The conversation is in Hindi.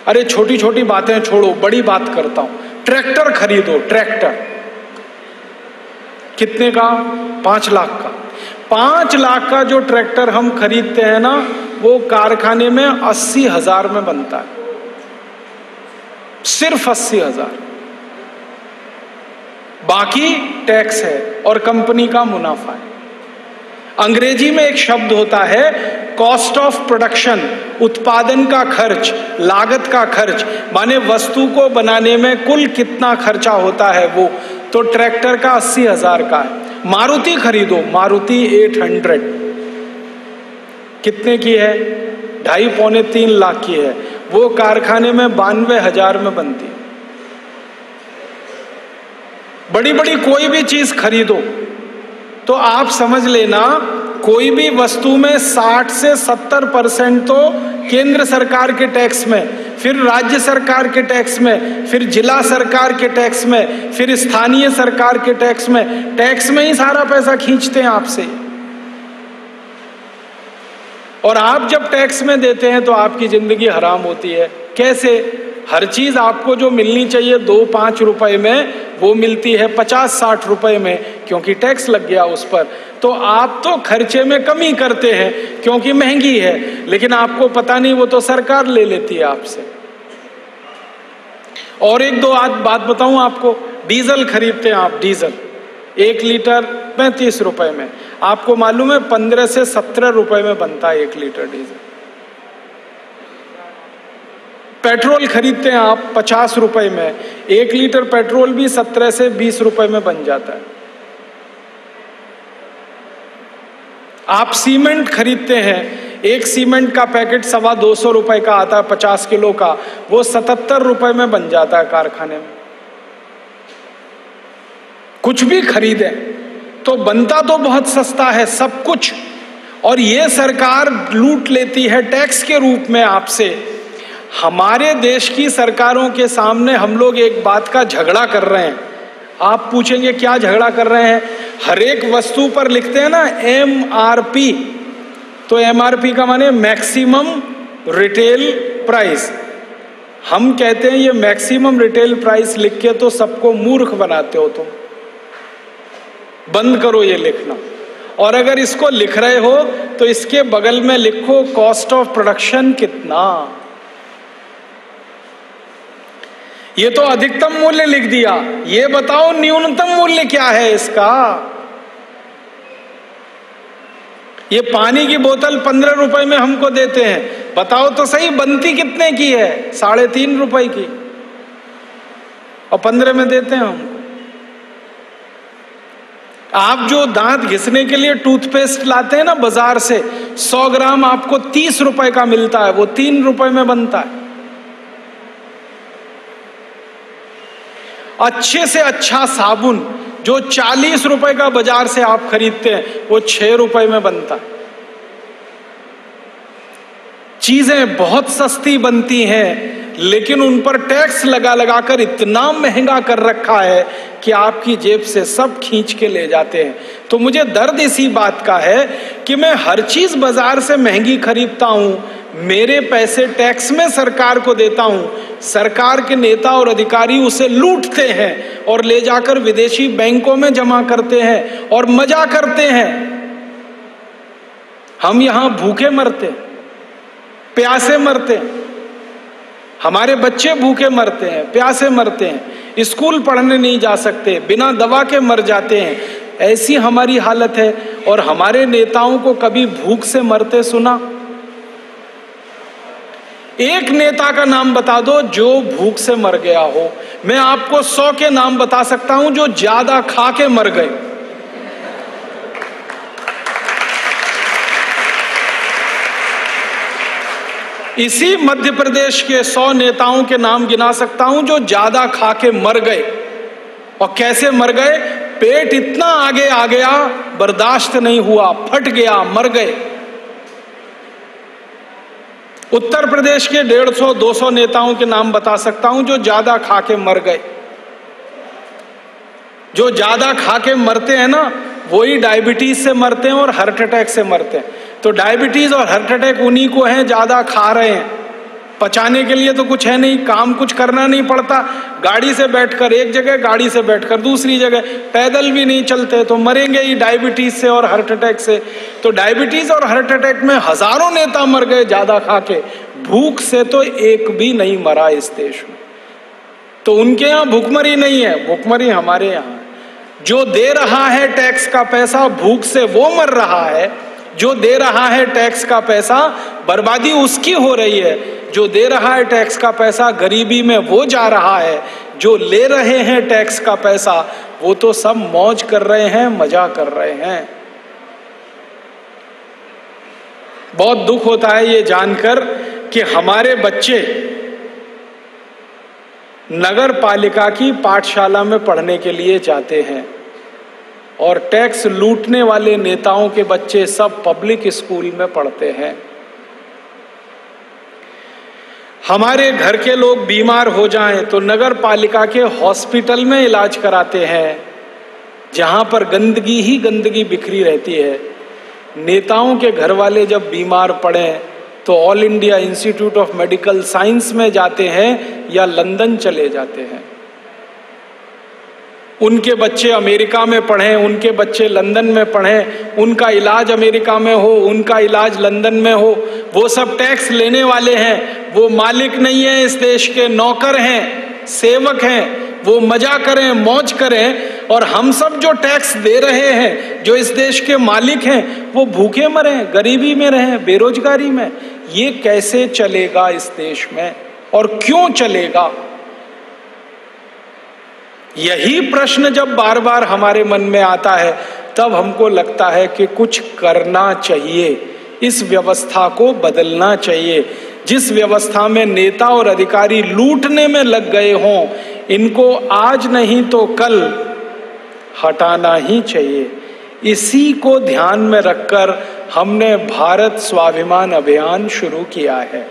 अरे छोटी छोटी बातें छोड़ो, बड़ी बात करता हूं। ट्रैक्टर खरीदो, ट्रैक्टर कितने का? 5 लाख का। 5 लाख का जो ट्रैक्टर हम खरीदते हैं ना, वो कारखाने में 80,000 में बनता है, सिर्फ 80,000। बाकी टैक्स है और कंपनी का मुनाफा है। अंग्रेजी में एक शब्द होता है कॉस्ट ऑफ प्रोडक्शन, उत्पादन का खर्च, लागत का खर्च, माने वस्तु को बनाने में कुल कितना खर्चा होता है वो। तो ट्रैक्टर का 80,000 का है। मारुति खरीदो, मारुति 800 कितने की है? 2.5-3 लाख की है। वो कारखाने में 92,000 में बनती है। बड़ी बड़ी कोई भी चीज खरीदो तो आप समझ लेना, कोई भी वस्तु में 60 से 70% तो केंद्र सरकार के टैक्स में, फिर राज्य सरकार के टैक्स में, फिर जिला सरकार के टैक्स में, फिर स्थानीय सरकार के टैक्स में ही सारा पैसा खींचते हैं आपसे। और आप जब टैक्स में देते हैं तो आपकी जिंदगी हराम होती है। कैसे? हर चीज आपको जो मिलनी चाहिए 2-5 रुपए में, वो मिलती है 50-60 रुपए में, क्योंकि टैक्स लग गया उस पर। तो आप तो खर्चे में कमी करते हैं क्योंकि महंगी है, लेकिन आपको पता नहीं वो तो सरकार ले लेती है आपसे। और 1-2 बात बताऊं आपको। डीजल खरीदते हैं आप, डीजल 1 लीटर 35 रुपए में। आपको मालूम है 15 से 17 रुपए में बनता है 1 लीटर डीजल। पेट्रोल खरीदते हैं आप 50 रुपए में, 1 लीटर पेट्रोल भी 17 से 20 रुपए में बन जाता है। आप सीमेंट खरीदते हैं, एक सीमेंट का पैकेट 225 रुपए का आता है 50 किलो का, वो 77 रुपए में बन जाता है कारखाने में। कुछ भी खरीदे तो बनता तो बहुत सस्ता है सब कुछ, और ये सरकार लूट लेती है टैक्स के रूप में आपसे। हमारे देश की सरकारों के सामने हम लोग एक बात का झगड़ा कर रहे हैं। आप पूछेंगे क्या झगड़ा कर रहे हैं? हर एक वस्तु पर लिखते हैं ना MRP, तो MRP का माने मैक्सिमम रिटेल प्राइस। हम कहते हैं ये मैक्सिमम रिटेल प्राइस लिख के तो सबको मूर्ख बनाते हो तुम। बंद करो ये लिखना, और अगर इसको लिख रहे हो तो इसके बगल में लिखो कॉस्ट ऑफ प्रोडक्शन कितना। ये तो अधिकतम मूल्य लिख दिया, ये बताओ न्यूनतम मूल्य क्या है इसका। ये पानी की बोतल 15 रुपए में हमको देते हैं, बताओ तो सही बनती कितने की है? 3.5 रुपए की, और 15 में देते हैं हमको। आप जो दांत घिसने के लिए टूथपेस्ट लाते हैं ना बाजार से, 100 ग्राम आपको 30 रुपए का मिलता है, वो 3 रुपए में बनता है। अच्छे से अच्छा साबुन जो 40 रुपए का बाजार से आप खरीदते हैं, वो 6 रुपए में बनता है। चीजें बहुत सस्ती बनती हैं, लेकिन उन पर टैक्स लगा लगा कर इतना महंगा कर रखा है कि आपकी जेब से सब खींच के ले जाते हैं। तो मुझे दर्द इसी बात का है कि मैं हर चीज बाजार से महंगी खरीदता हूं, मेरे पैसे टैक्स में सरकार को देता हूं, सरकार के नेता और अधिकारी उसे लूटते हैं और ले जाकर विदेशी बैंकों में जमा करते हैं और मजा करते हैं। हम यहां भूखे मरते, प्यासे मरते, हमारे बच्चे भूखे मरते हैं, प्यासे मरते हैं, स्कूल पढ़ने नहीं जा सकते, बिना दवा के मर जाते हैं। ऐसी हमारी हालत है, और हमारे नेताओं को कभी भूख से मरते सुना? एक नेता का नाम बता दो जो भूख से मर गया हो। मैं आपको 100 के नाम बता सकता हूं जो ज्यादा खा के मर गए। इसी मध्य प्रदेश के 100 नेताओं के नाम गिना सकता हूं जो ज्यादा खा के मर गए। और कैसे मर गए? पेट इतना आगे आ गया, बर्दाश्त नहीं हुआ, फट गया, मर गए। उत्तर प्रदेश के 150-200 नेताओं के नाम बता सकता हूं जो ज्यादा खा के मर गए। जो ज्यादा खा के मरते हैं ना, वही डायबिटीज से मरते हैं और हार्ट अटैक से मरते हैं। तो डायबिटीज और हार्ट अटैक उन्हीं को हैं ज्यादा खा रहे हैं, पचाने के लिए तो कुछ है नहीं, काम कुछ करना नहीं पड़ता, गाड़ी से बैठकर एक जगह, गाड़ी से बैठकर दूसरी जगह, पैदल भी नहीं चलते तो मरेंगे ही डायबिटीज से और हार्ट अटैक से। तो डायबिटीज और हार्ट अटैक में हजारों नेता मर गए ज्यादा खा के, भूख से तो एक भी नहीं मरा इस देश में। तो उनके यहाँ भूखमरी नहीं है, भूखमरी हमारे यहाँ। जो दे रहा है टैक्स का पैसा भूख से वो मर रहा है, जो दे रहा है टैक्स का पैसा बर्बादी उसकी हो रही है, जो दे रहा है टैक्स का पैसा गरीबी में वो जा रहा है, जो ले रहे हैं टैक्स का पैसा वो तो सब मौज कर रहे हैं, मजा कर रहे हैं। बहुत दुख होता है ये जानकर कि हमारे बच्चे नगर पालिका की पाठशाला में पढ़ने के लिए जाते हैं और टैक्स लूटने वाले नेताओं के बच्चे सब पब्लिक स्कूल में पढ़ते हैं। हमारे घर के लोग बीमार हो जाएं तो नगर पालिका के हॉस्पिटल में इलाज कराते हैं, जहां पर गंदगी ही गंदगी बिखरी रहती है। नेताओं के घर वाले जब बीमार पड़े तो all India institute of medical science में जाते हैं या लंदन चले जाते हैं। उनके बच्चे अमेरिका में पढ़ें, उनके बच्चे लंदन में पढ़ें, उनका इलाज अमेरिका में हो, उनका इलाज लंदन में हो। वो सब टैक्स लेने वाले हैं, वो मालिक नहीं है इस देश के, नौकर हैं, सेवक हैं। वो मजा करें, मौज करें, और हम सब जो टैक्स दे रहे हैं, जो इस देश के मालिक हैं, वो भूखे मरें, गरीबी में रहें, बेरोजगारी में। ये कैसे चलेगा इस देश में और क्यों चलेगा? यही प्रश्न जब बार बार हमारे मन में आता है तब हमको लगता है कि कुछ करना चाहिए, इस व्यवस्था को बदलना चाहिए। जिस व्यवस्था में नेता और अधिकारी लूटने में लग गए हों, इनको आज नहीं तो कल हटाना ही चाहिए। इसी को ध्यान में रखकर हमने भारत स्वाभिमान अभियान शुरू किया है।